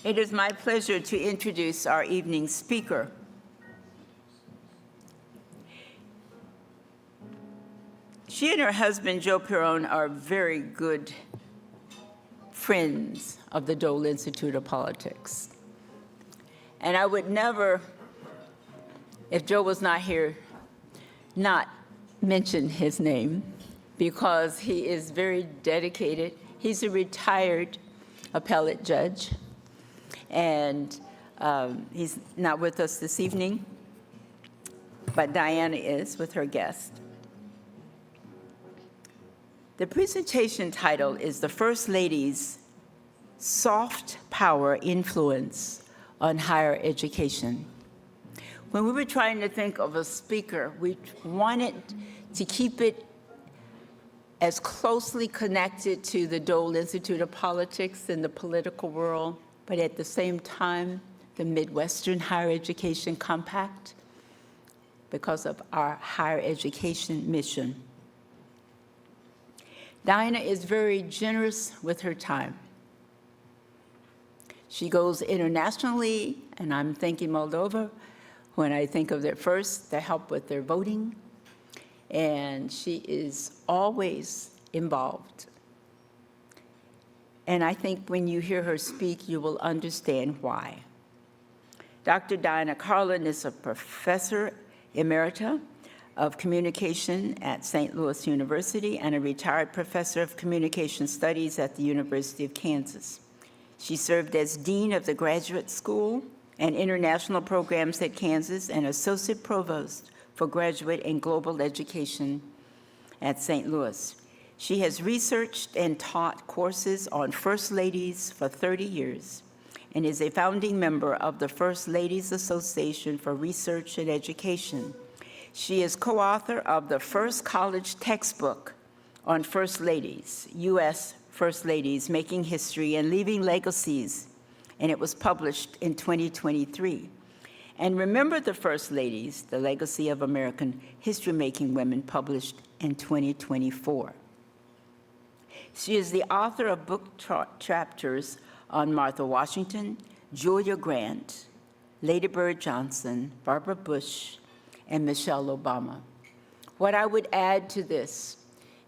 It is my pleasure to introduce our evening speaker. She and her husband, Joe Perron, are very good friends of the Dole Institute of Politics. And I would never, if Joe was not here, not mention his name, because he is very dedicated. He's a retired appellate judge, and he's not with us this evening, but Diana is with her guest. The presentation title is The First Lady's Soft Power Influence on Higher Education. When we were trying to think of a speaker, we wanted to keep it as closely connected to the Dole Institute of Politics and the political world, but at the same time, the Midwestern Higher Education Compact, because of our higher education mission. Diana is very generous with her time. She goes internationally, and I'm thinking Moldova when I think of their first, to help with their voting, and she is always involved. And I think when you hear her speak, you will understand why. Dr. Diana Carlin is a professor emerita of communication at St. Louis University and a retired professor of communication studies at the University of Kansas. She served as dean of the graduate school and international programs at Kansas and associate provost for graduate and global education at St. Louis. She has researched and taught courses on First Ladies for 30 years and is a founding member of the First Ladies Association for Research and Education. She is co-author of the first college textbook on First Ladies, U.S. First Ladies, Making History and Leaving Legacies, and it was published in 2023. And Remember the First Ladies, The Legacy of American History-Making Women, published in 2024. She is the author of book chapters on Martha Washington, Julia Grant, Lady Bird Johnson, Barbara Bush, and Michelle Obama. What I would add to this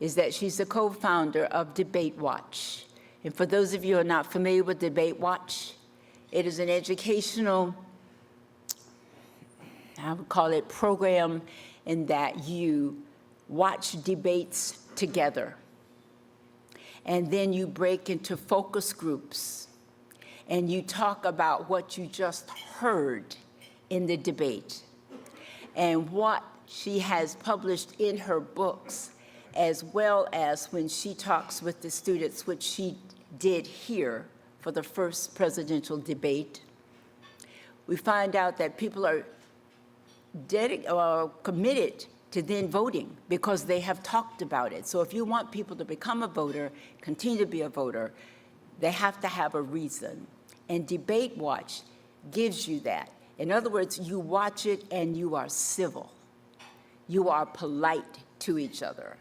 is that she's the co-founder of Debate Watch. And for those of you who are not familiar with Debate Watch, it is an educational, I would call it, program in that you watch debates together. And then you break into focus groups and you talk about what you just heard in the debate and what she has published in her books, as well as when she talks with the students, which she did here for the first presidential debate. We find out that people are committed to then voting because they have talked about it. So if you want people to become a voter, continue to be a voter, they have to have a reason. And Debate Watch gives you that. In other words, you watch it and you are civil. You are polite to each other.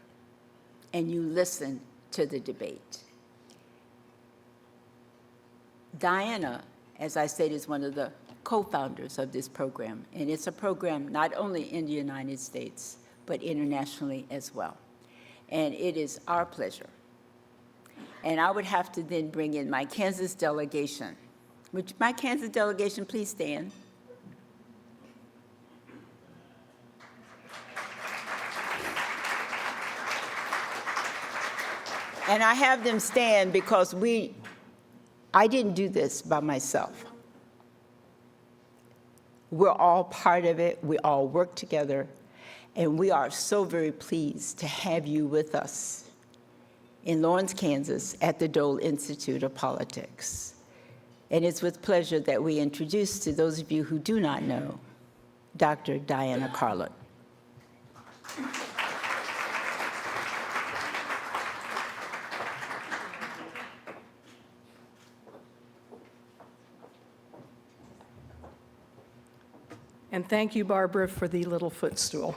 And you listen to the debate. Diana, as I said, is one of the co-founders of this program. And it's a program not only in the United States, but internationally as well. And it is our pleasure. And I would have to then bring in my Kansas delegation. Would my Kansas delegation please stand? And I have them stand because I didn't do this by myself. We're all part of it. We all work together. And we are so very pleased to have you with us in Lawrence, Kansas, at the Dole Institute of Politics. And it's with pleasure that we introduce to those of you who do not know, Dr. Diana Carlin. And thank you, Barbara, for the little footstool.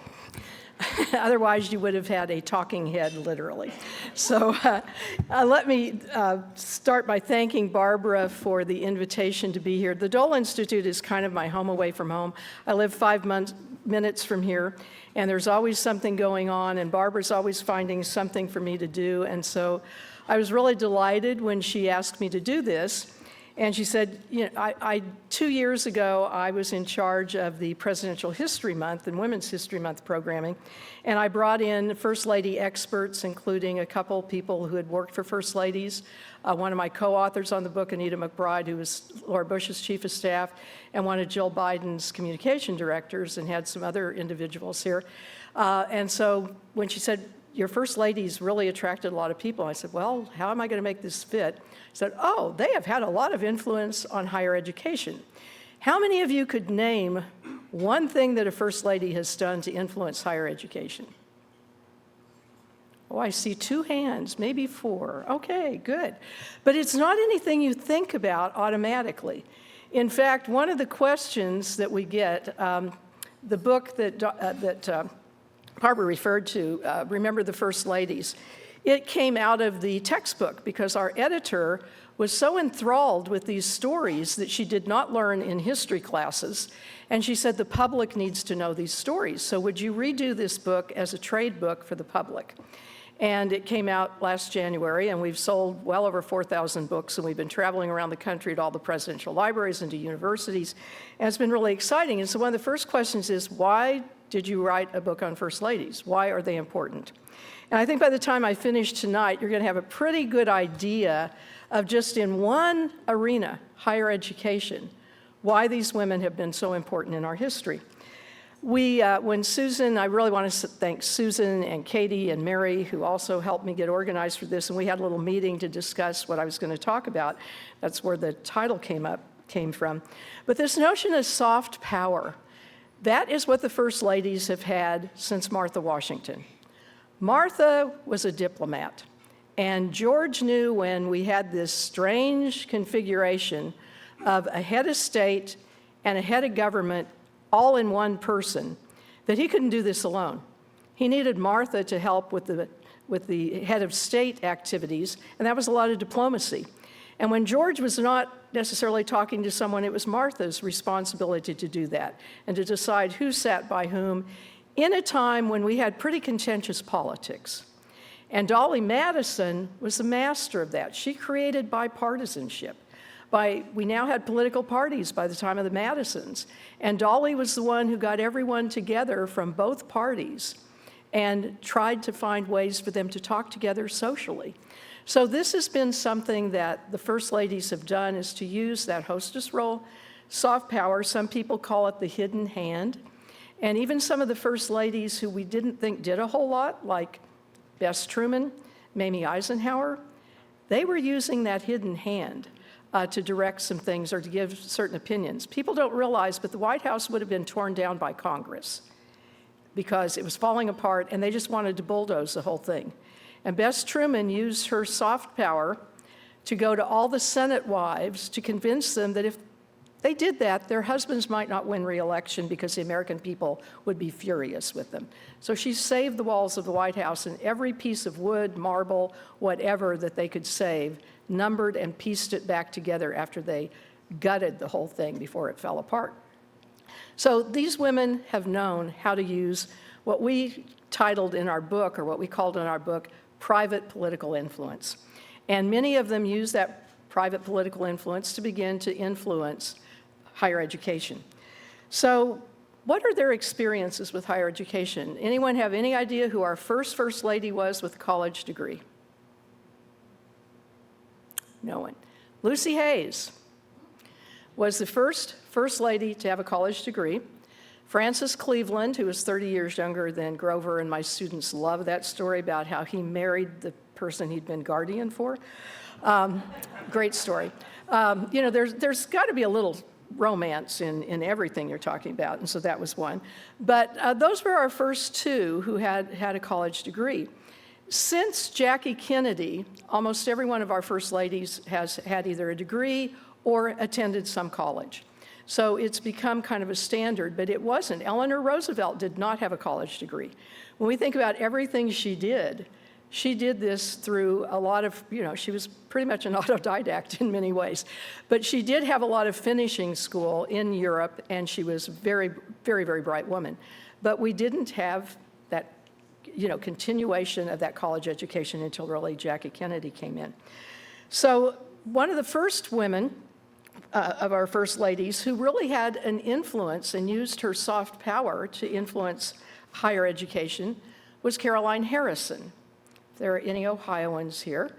Otherwise, you would have had a talking head, literally. So let me start by thanking Barbara for the invitation to be here. The Dole Institute is kind of my home away from home. I live 5 minutes from here, and there's always something going on, and Barbara's always finding something for me to do. And so I was really delighted when she asked me to do this. And she said, 2 years ago, I was in charge of the Presidential History Month and Women's History Month programming, and I brought in First Lady experts, including a couple people who had worked for First Ladies, one of my co-authors on the book, Anita McBride, who was Laura Bush's chief of staff, and one of Jill Biden's communication directors, and had some other individuals here. And so when she said, your First Ladies really attracted a lot of people, I said, well, how am I going to make this fit? I said, oh, they have had a lot of influence on higher education. How many of you could name one thing that a First Lady has done to influence higher education? Oh, I see 2 hands, maybe 4. Okay, good. But it's not anything you think about automatically. In fact, one of the questions that we get, the book that Barbara referred to, Remember the First Ladies, it came out of the textbook because our editor was so enthralled with these stories that she did not learn in history classes. And she said, the public needs to know these stories. So would you redo this book as a trade book for the public? And it came out last January, and we've sold well over 4,000 books, and we've been traveling around the country at all the presidential libraries and to universities. And it's been really exciting. And so one of the first questions is, why did you write a book on First Ladies? Why are they important? And I think by the time I finish tonight, you're going to have a pretty good idea of just in one arena, higher education, why these women have been so important in our history. When Susan, I really want to thank Susan and Katie and Mary, who also helped me get organized for this, and we had a little meeting to discuss what I was going to talk about. That's where the title came from. But this notion of soft power, that is what the First Ladies have had since Martha Washington. Martha was a diplomat, and George knew when we had this strange configuration of a head of state and a head of government all in one person, that he couldn't do this alone. He needed Martha to help with the head of state activities, and that was a lot of diplomacy. And when George was not necessarily talking to someone, it was Martha's responsibility to do that and to decide who sat by whom in a time when we had pretty contentious politics. And Dolly Madison was the master of that. She created bipartisanship. We now had political parties by the time of the Madisons. And Dolly was the one who got everyone together from both parties and tried to find ways for them to talk together socially. So this has been something that the First Ladies have done, is to use that hostess role, soft power. Some people call it the hidden hand. And even some of the First Ladies who we didn't think did a whole lot, like Bess Truman, Mamie Eisenhower, they were using that hidden hand to direct some things or to give certain opinions. People don't realize, but the White House would have been torn down by Congress because it was falling apart, and they just wanted to bulldoze the whole thing. And Bess Truman used her soft power to go to all the Senate wives to convince them that if they did that, their husbands might not win re-election because the American people would be furious with them. So she saved the walls of the White House, and every piece of wood, marble, whatever that they could save, numbered and pieced it back together after they gutted the whole thing before it fell apart. So these women have known how to use what we titled in our book, or what we called in our book, private political influence. And many of them use that private political influence to begin to influence higher education. So what are their experiences with higher education? Anyone have any idea who our First Lady was with a college degree? No one. Lucy Hayes was the First Lady to have a college degree. Francis Cleveland, who was 30 years younger than Grover, and my students love that story about how he married the person he'd been guardian for. Great story. There's got to be a little romance in everything you're talking about, and so that was one. But those were our first two who had a college degree. Since Jackie Kennedy, almost every one of our First Ladies has had either a degree or attended some college. So it's become kind of a standard, but it wasn't. Eleanor Roosevelt did not have a college degree. When we think about everything she did this through a lot of, she was pretty much an autodidact in many ways. But she did have a lot of finishing school in Europe, and she was a very, very, very bright woman. But we didn't have that, continuation of that college education until really Jackie Kennedy came in. So one of the first women of our first ladies who really had an influence and used her soft power to influence higher education was Caroline Harrison. If there are any Ohioans here.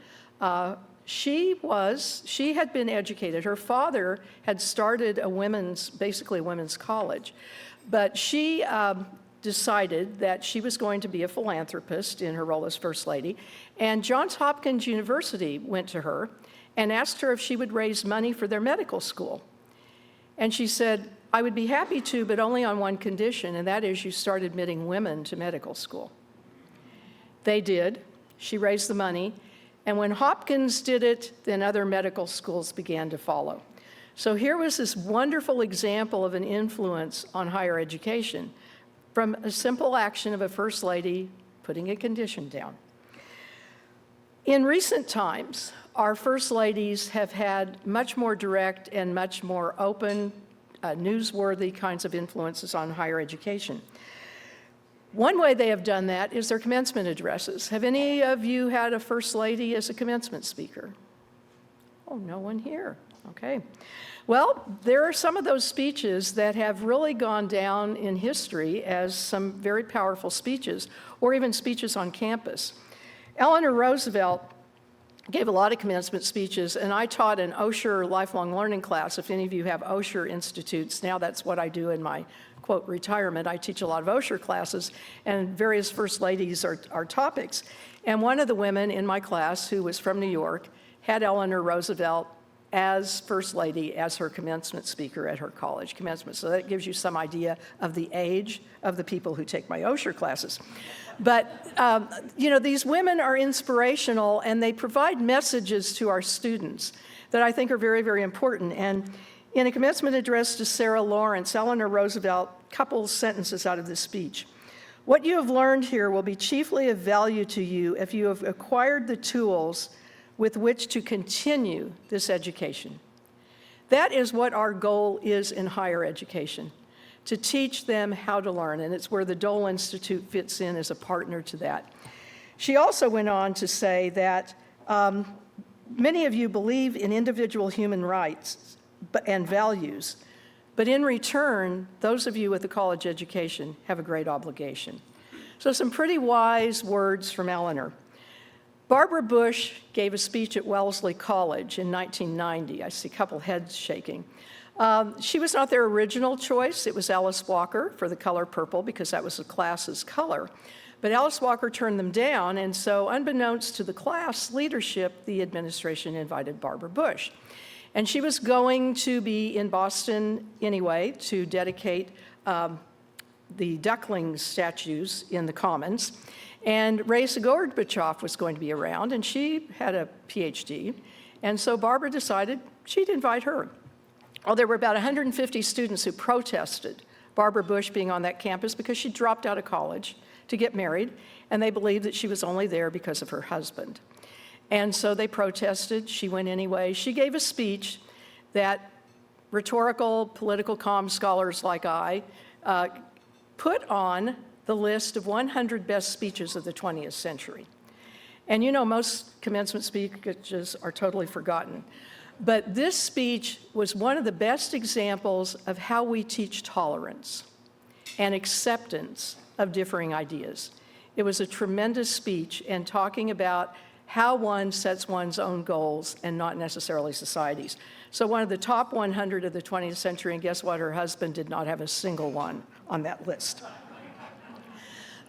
She had been educated. Her father had started basically a women's college, but she decided that she was going to be a philanthropist in her role as First Lady, and Johns Hopkins University went to her and asked her if she would raise money for their medical school. And she said, I would be happy to, but only on one condition, and that is you start admitting women to medical school. They did. She raised the money. And when Hopkins did it, then other medical schools began to follow. So here was this wonderful example of an influence on higher education from a simple action of a First Lady putting a condition down. In recent times, our First Ladies have had much more direct and much more open, newsworthy kinds of influences on higher education. One way they have done that is their commencement addresses. Have any of you had a First Lady as a commencement speaker? Oh, no one here. Okay. Well, there are some of those speeches that have really gone down in history as some very powerful speeches, or even speeches on campus. Eleanor Roosevelt gave a lot of commencement speeches, and I taught an Osher lifelong learning class. If any of you have Osher institutes, now that's what I do in my, quote, retirement. I teach a lot of Osher classes, and various First Ladies are topics. And one of the women in my class, who was from New York, had Eleanor Roosevelt as First Lady, as her commencement speaker at her college commencement. So that gives you some idea of the age of the people who take my Osher classes. But, these women are inspirational, and they provide messages to our students that I think are very, very important. And in a commencement address to Sarah Lawrence, Eleanor Roosevelt couples sentences out of this speech. What you have learned here will be chiefly of value to you if you have acquired the tools with which to continue this education. That is what our goal is in higher education, to teach them how to learn, and it's where the Dole Institute fits in as a partner to that. She also went on to say that many of you believe in individual human rights and values, but in return, those of you with a college education have a great obligation. So some pretty wise words from Eleanor. Barbara Bush gave a speech at Wellesley College in 1990. I see a couple heads shaking. She was not their original choice. It was Alice Walker for the color purple because that was the class's color. But Alice Walker turned them down, and so unbeknownst to the class leadership, the administration invited Barbara Bush. And she was going to be in Boston anyway to dedicate the duckling statues in the Commons. And Raisa Gorbachev was going to be around, and she had a PhD. And so Barbara decided she'd invite her. Well, there were about 150 students who protested Barbara Bush being on that campus because she dropped out of college to get married, and they believed that she was only there because of her husband. And so they protested. She went anyway. She gave a speech that rhetorical, political comm scholars like I put on the list of 100 best speeches of the 20th century. And most commencement speeches are totally forgotten. But this speech was one of the best examples of how we teach tolerance and acceptance of differing ideas. It was a tremendous speech and talking about how one sets one's own goals and not necessarily society's. So one of the top 100 of the 20th century, and guess what? Her husband did not have a single one on that list.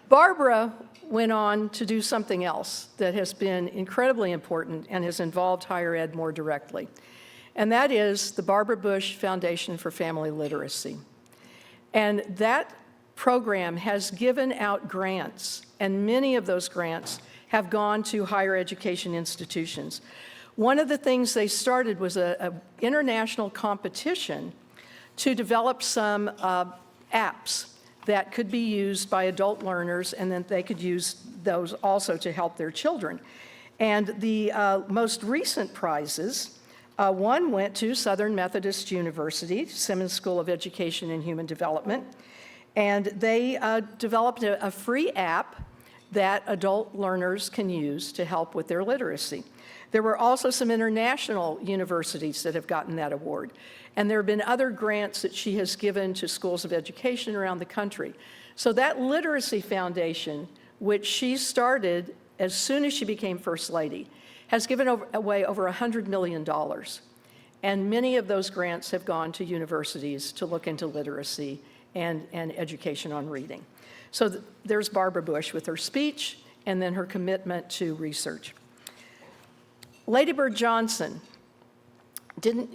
Barbara went on to do something else that has been incredibly important and has involved higher ed more directly, and that is the Barbara Bush Foundation for Family Literacy. And that program has given out grants, and many of those grants have gone to higher education institutions. One of the things they started was an international competition to develop some apps that could be used by adult learners, and then they could use those also to help their children. And the most recent prizes, one went to Southern Methodist University, Simmons School of Education and Human Development, and they developed a free app that adult learners can use to help with their literacy. There were also some international universities that have gotten that award. And there have been other grants that she has given to schools of education around the country. So that literacy foundation, which she started as soon as she became First Lady, has given away over $100 million. And many of those grants have gone to universities to look into literacy and education on reading. So there's Barbara Bush with her speech and then her commitment to research. Lady Bird Johnson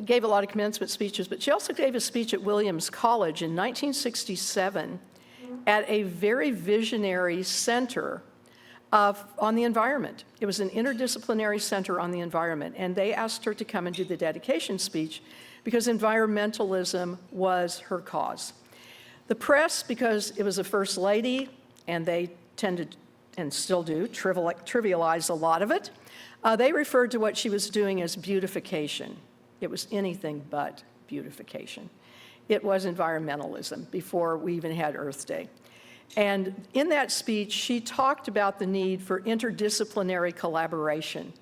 gave a lot of commencement speeches, but she also gave a speech at Williams College in 1967 at a very visionary center on the environment. It was an interdisciplinary center on the environment, and they asked her to come and do the dedication speech because environmentalism was her cause. The press, because it was a first lady, and they tended, and still do, trivialize a lot of it, they referred to what she was doing as beautification. It was anything but beautification. It was environmentalism before we even had Earth Day. And in that speech, she talked about the need for interdisciplinary collaboration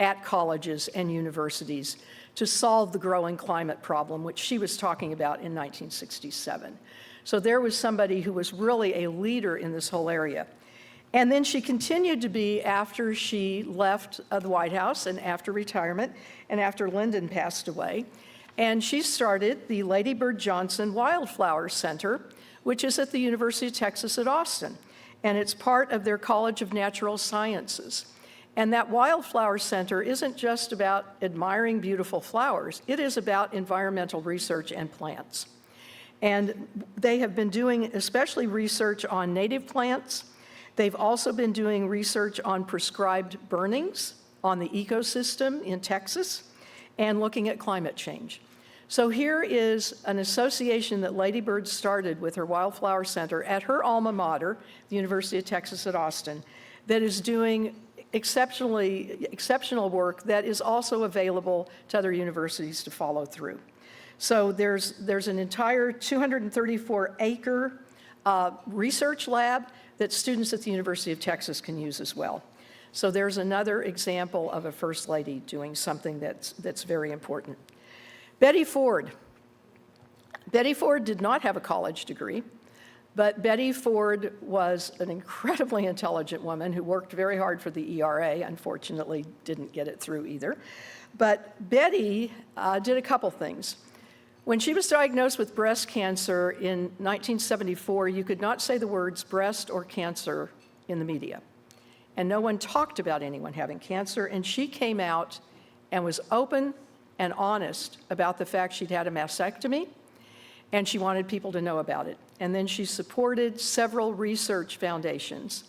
at colleges and universities to solve the growing climate problem, which she was talking about in 1967. So there was somebody who was really a leader in this whole area. And then she continued to be after she left the White House and after retirement and after Lyndon passed away. And she started the Lady Bird Johnson Wildflower Center, which is at the University of Texas at Austin. And it's part of their College of Natural Sciences. And that Wildflower Center isn't just about admiring beautiful flowers, it is about environmental research and plants. And they have been doing especially research on native plants. They've also been doing research on prescribed burnings on the ecosystem in Texas and looking at climate change. So here is an association that Lady Bird started with her Wildflower Center at her alma mater, the University of Texas at Austin, that is doing exceptional work that is also available to other universities to follow through. So there's an entire 234-acre research lab that students at the University of Texas can use as well. So there's another example of a First Lady doing something that's very important. Betty Ford. Betty Ford did not have a college degree, but Betty Ford was an incredibly intelligent woman who worked very hard for the ERA, unfortunately didn't get it through either. But Betty did a couple things. When she was diagnosed with breast cancer in 1974, you could not say the words breast or cancer in the media. And no one talked about anyone having cancer, and she came out and was open and honest about the fact she'd had a mastectomy, and she wanted people to know about it. And then she supported several research foundations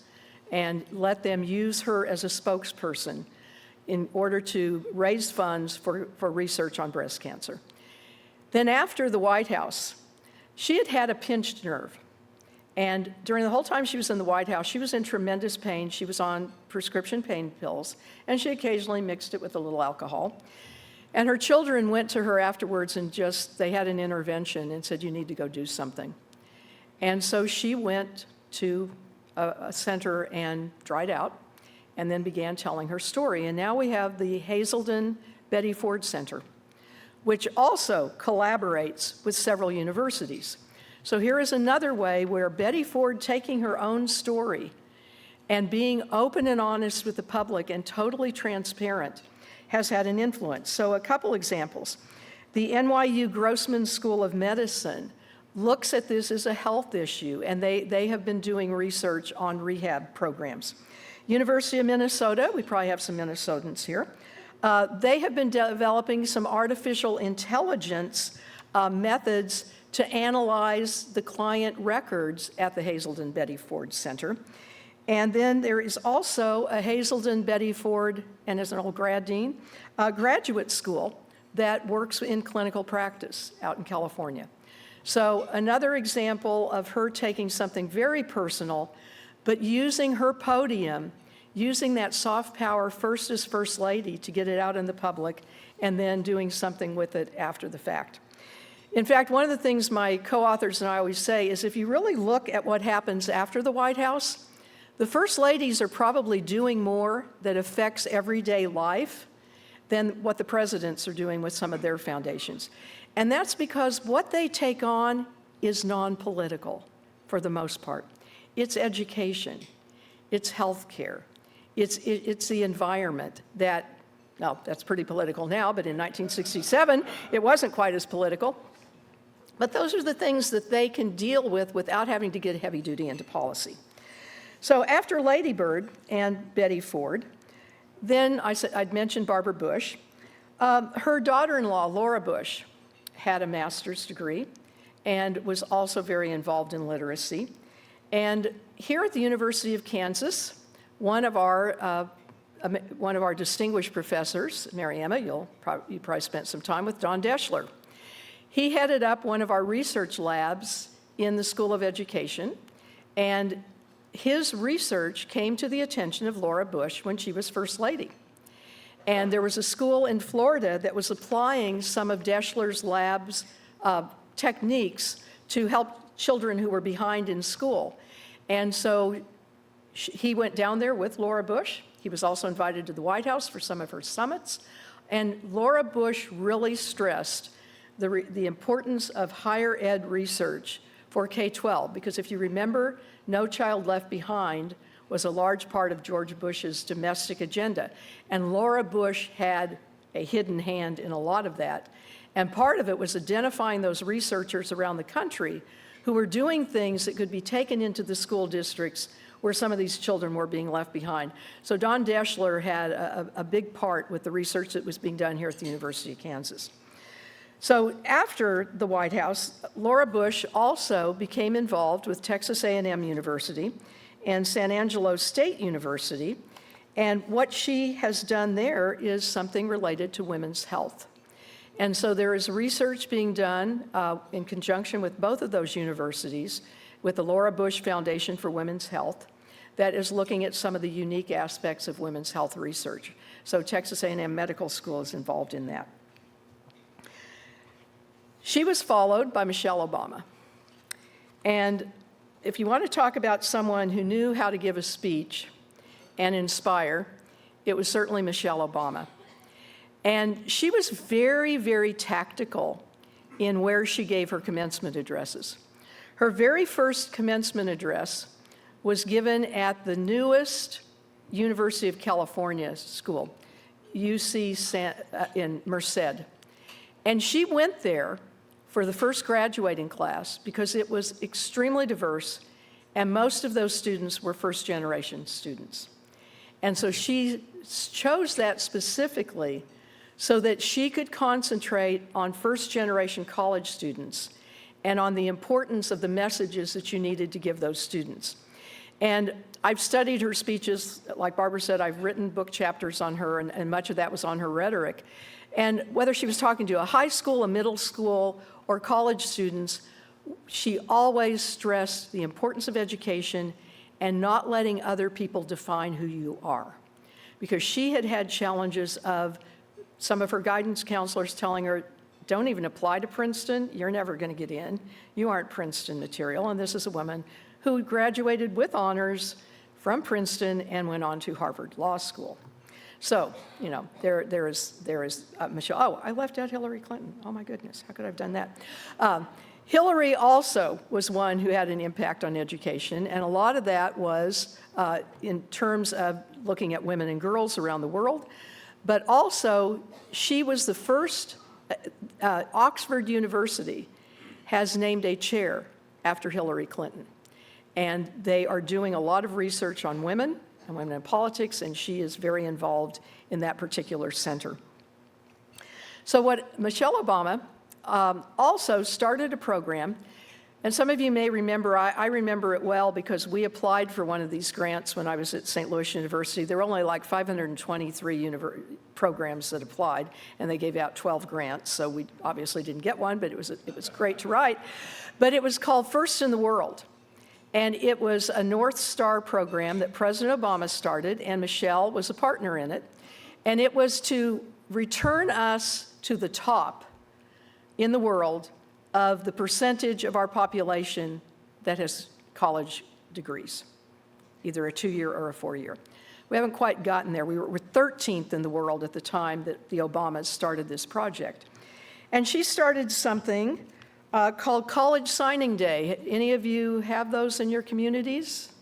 and let them use her as a spokesperson in order to raise funds for research on breast cancer. Then after the White House, she had had a pinched nerve. And during the whole time she was in the White House, she was in tremendous pain. She was on prescription pain pills, and she occasionally mixed it with a little alcohol. And her children went to her afterwards and they had an intervention and said, you need to go do something. And so she went to a center and dried out and then began telling her story. And now we have the Hazelden Betty Ford Center, which also collaborates with several universities. So here is another way where Betty Ford, taking her own story and being open and honest with the public and totally transparent, has had an influence. So a couple examples. The NYU Grossman School of Medicine looks at this as a health issue, and they have been doing research on rehab programs. University of Minnesota, we probably have some Minnesotans here, they have been developing some artificial intelligence methods to analyze the client records at the Hazelden Betty Ford Center. And then there is also a Hazelden Betty Ford, and as an old grad dean, a graduate school that works in clinical practice out in California. So another example of her taking something very personal, but using her podium, using that soft power first as First Lady to get it out in the public, and then doing something with it after the fact. In fact, one of the things my co-authors and I always say is if you really look at what happens after the White House, the First Ladies are probably doing more that affects everyday life than what the presidents are doing with some of their foundations. And that's because what they take on is non-political for the most part. It's education, it's healthcare, it's the environment that, now that's pretty political now, but in 1967, it wasn't quite as political. But those are the things that they can deal with without having to get heavy duty into policy. So after Lady Bird and Betty Ford, then I'd mentioned Barbara Bush. Her daughter-in-law, Laura Bush, had a master's degree and was also very involved in literacy. And here at the University of Kansas, one of our distinguished professors, Mary Emma, you probably spent some time with, Don Deschler. He headed up one of our research labs in the School of Education, and his research came to the attention of Laura Bush when she was First Lady. And there was a school in Florida that was applying some of Deschler's lab's techniques to help children who were behind in school. And so he went down there with Laura Bush. He was also invited to the White House for some of her summits. And Laura Bush really stressed the importance of higher ed research for K-12, because if you remember, No Child Left Behind was a large part of George Bush's domestic agenda. And Laura Bush had a hidden hand in a lot of that. And part of it was identifying those researchers around the country who were doing things that could be taken into the school districts where some of these children were being left behind. So Don Deschler had a big part with the research that was being done here at the University of Kansas. So after the White House, Laura Bush also became involved with Texas A&M University and San Angelo State University, and what she has done there is something related to women's health. And so there is research being done in conjunction with both of those universities, with the Laura Bush Foundation for Women's Health, that is looking at some of the unique aspects of women's health research. So Texas A&M Medical School is involved in that. She was followed by Michelle Obama. And if you want to talk about someone who knew how to give a speech and inspire, it was certainly Michelle Obama. And she was very, very tactical in where she gave her commencement addresses. Her very first commencement address was given at the newest University of California school, UC in Merced. And she went there for the first graduating class because it was extremely diverse, and most of those students were first-generation students. And so she chose that specifically so that she could concentrate on first-generation college students and on the importance of the messages that you needed to give those students. And I've studied her speeches. Like Barbara said, I've written book chapters on her, and much of that was on her rhetoric. And whether she was talking to a high school, a middle school, or college students, she always stressed the importance of education and not letting other people define who you are. Because she had had challenges of some of her guidance counselors telling her, don't even apply to Princeton, you're never going to get in, you aren't Princeton material. And this is a woman who graduated with honors from Princeton and went on to Harvard Law School. So, you know, there is Michelle. Oh, I left out Hillary Clinton. Oh my goodness, how could I have done that? Hillary also was one who had an impact on education, and a lot of that was in terms of looking at women and girls around the world, but also she was the first, Oxford University has named a chair after Hillary Clinton, and they are doing a lot of research on women and women in politics, and she is very involved in that particular center. So what Michelle Obama also started a program, And some of you may remember, I remember it well because we applied for one of these grants when I was at St. Louis University. There were only like 523 programs that applied, and they gave out 12 grants, so we obviously didn't get one, but it was great to write. But it was called First in the World, and it was a North Star program that President Obama started, and Michelle was a partner in it, and it was to return us to the top in the world of the percentage of our population that has college degrees, either a 2-year or a 4-year. We haven't quite gotten there. We were 13th in the world at the time that the Obamas started this project. And she started something called College Signing Day. Any of you have those in your communities?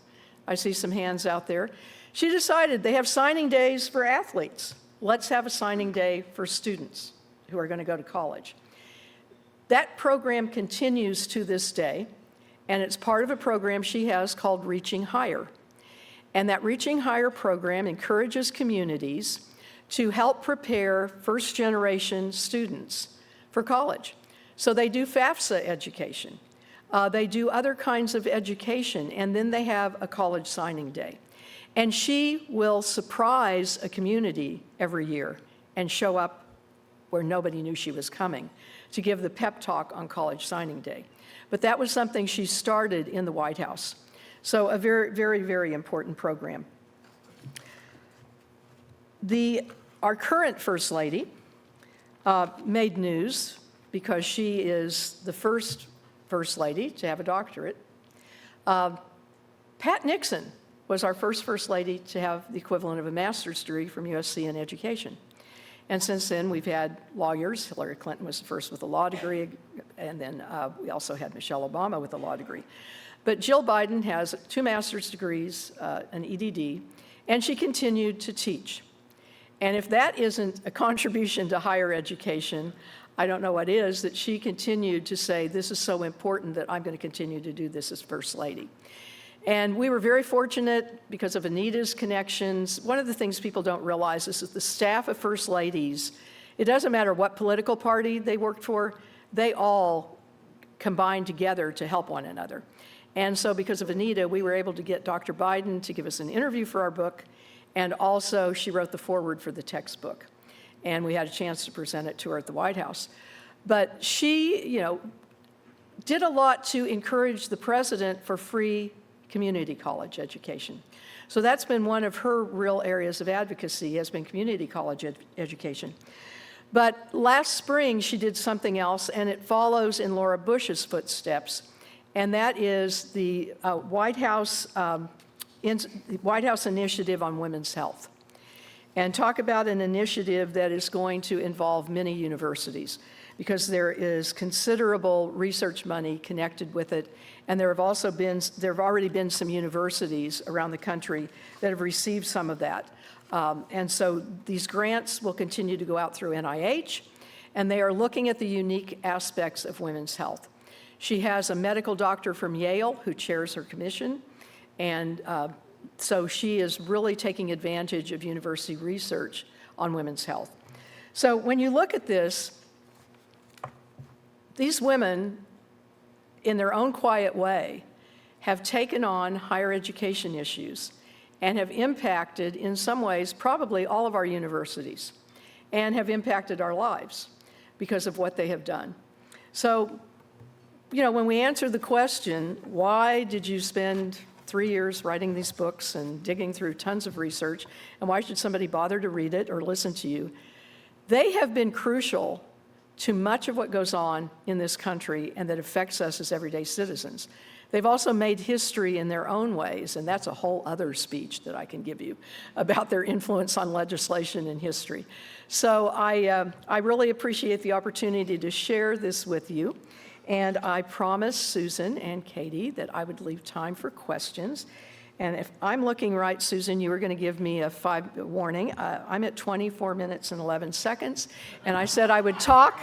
I see some hands out there. She decided they have signing days for athletes. Let's have a signing day for students who are going to go to college. That program continues to this day, and it's part of a program she has called Reaching Higher. And that Reaching Higher program encourages communities to help prepare first-generation students for college. So they do FAFSA education. They do other kinds of education, and then they have a college signing day. And she will surprise a community every year and show up where nobody knew she was coming to give the pep talk on College Signing Day. But that was something she started in the White House. So a very, very, very important program. Our current First Lady made news because she is the first First Lady to have a doctorate. Pat Nixon was our first Lady to have the equivalent of a master's degree from USC in education. And since then, we've had lawyers. Hillary Clinton was the first with a law degree, and then we also had Michelle Obama with a law degree. But Jill Biden has 2 master's degrees, an EDD, and she continued to teach. And if that isn't a contribution to higher education, I don't know what is, that she continued to say, this is so important that I'm going to continue to do this as First Lady. And we were very fortunate because of Anita's connections. One of the things people don't realize is that the staff of First Ladies, it doesn't matter what political party they worked for, they all combined together to help one another. And so because of Anita, we were able to get Dr. Biden to give us an interview for our book, and also she wrote the foreword for the textbook. And we had a chance to present it to her at the White House. But she, did a lot to encourage the president for free community college education. So that's been one of her real areas of advocacy, has been community college education. But last spring, she did something else, and it follows in Laura Bush's footsteps, and that is the White House Initiative on Women's Health. And talk about an initiative that is going to involve many universities, because there is considerable research money connected with it. And there have already been some universities around the country that have received some of that. And so these grants will continue to go out through NIH, and they are looking at the unique aspects of women's health. She has a medical doctor from Yale who chairs her commission, and so she is really taking advantage of university research on women's health. So when you look at this, these women, in their own quiet way, have taken on higher education issues and have impacted, in some ways, probably all of our universities, and have impacted our lives because of what they have done. So, when we answer the question, why did you spend 3 years writing these books and digging through tons of research, and why should somebody bother to read it or listen to you? They have been crucial to much of what goes on in this country and that affects us as everyday citizens. They've also made history in their own ways, and that's a whole other speech that I can give you about their influence on legislation and history. So I really appreciate the opportunity to share this with you, and I promised Susan and Katie that I would leave time for questions. And if I'm looking right, Susan, you were going to give me a warning. I'm at 24 minutes and 11 seconds, and I said I would talk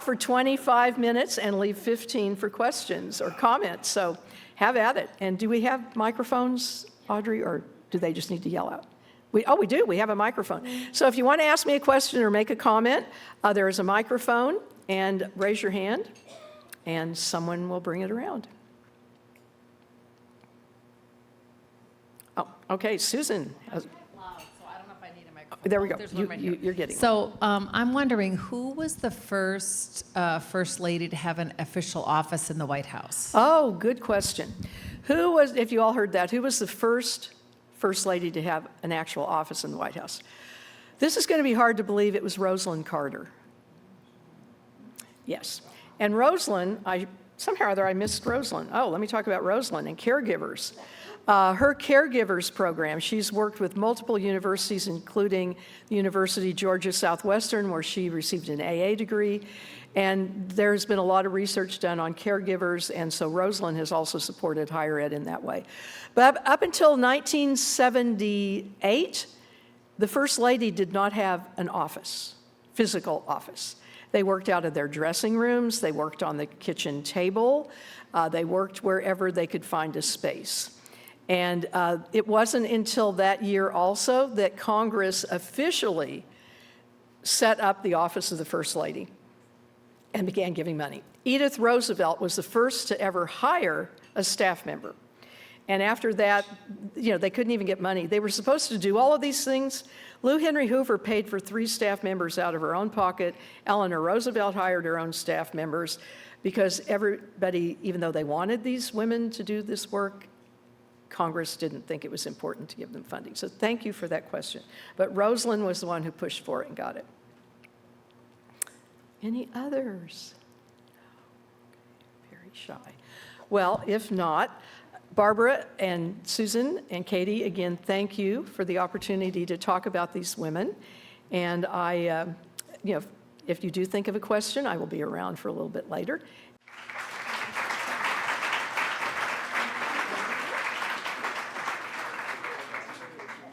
for 25 minutes and leave 15 for questions or comments. So have at it. And do we have microphones, Audrey, or do they just need to yell out? We do. We have a microphone. So if you want to ask me a question or make a comment, there is a microphone, and raise your hand. and someone will bring it around. Oh, okay, Susan. Loud, so I don't know if I need a microphone. There we go. There's one right here. You're getting it. So I'm wondering, who was the first First Lady to have an official office in the White House? Oh, good question. Who was, if you all heard that, who was the first First Lady to have an actual office in the White House? This is going to be hard to believe. It was Rosalind Carter. Yes. And Rosalind, somehow or other I missed Rosalind. Oh, let me talk about Rosalind and caregivers. Her caregivers program, she's worked with multiple universities, including the University of Georgia Southwestern, where she received an AA degree. And there's been a lot of research done on caregivers, and so Rosalind has also supported higher ed in that way. But up until 1978, the First Lady did not have an office, physical office. They worked out of their dressing rooms, they worked on the kitchen table, they worked wherever they could find a space. And it wasn't until that year also that Congress officially set up the office of the First Lady and began giving money. Edith Roosevelt was the first to ever hire a staff member. And after that, they couldn't even get money. They were supposed to do all of these things. Lou Henry Hoover paid for 3 staff members out of her own pocket. Eleanor Roosevelt hired her own staff members because everybody, even though they wanted these women to do this work, Congress didn't think it was important to give them funding. So thank you for that question. But Rosalind was the one who pushed for it and got it. Any others? Very shy. Well, if not, Barbara and Susan and Katie, again, thank you for the opportunity to talk about these women. And if you do think of a question, I will be around for a little bit later.